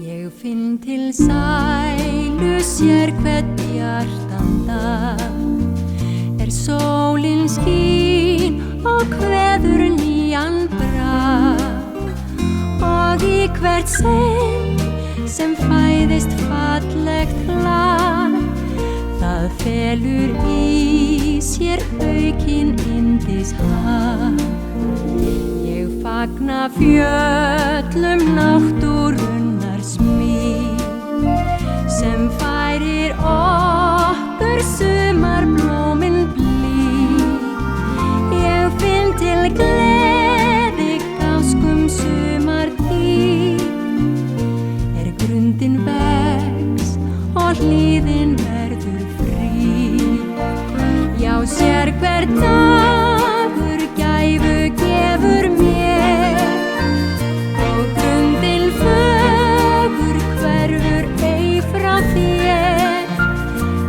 Ég finn til sælu sér hvern bjartan dag, sólin skín og kveður nýjan brag, og í hvert sinn sem fæðist fallegt lag, það felur í sér aukinn yndiskap. Ég fagna fjöllum náttúrunnar smíð, sem færir okkur sumarblómin blíð. Ég finn til gleði gáskum sumartíð, grundin vex og hlíðin verður frí. Já, sér hver dagur gæfu gefur mér, og grundin fögur hverfur ei frá þér.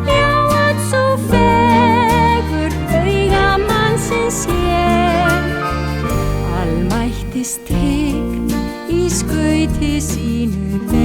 Já, að sú fegur auga mannsins sér, almættis tign í skauti sínu ber.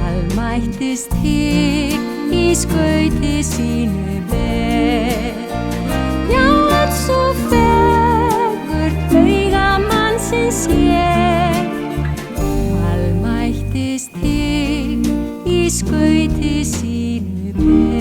Almættis tign í skauti sínu ber. Já, að sú fegur auga mannsins sér, almættis tign í skauti sínu ber.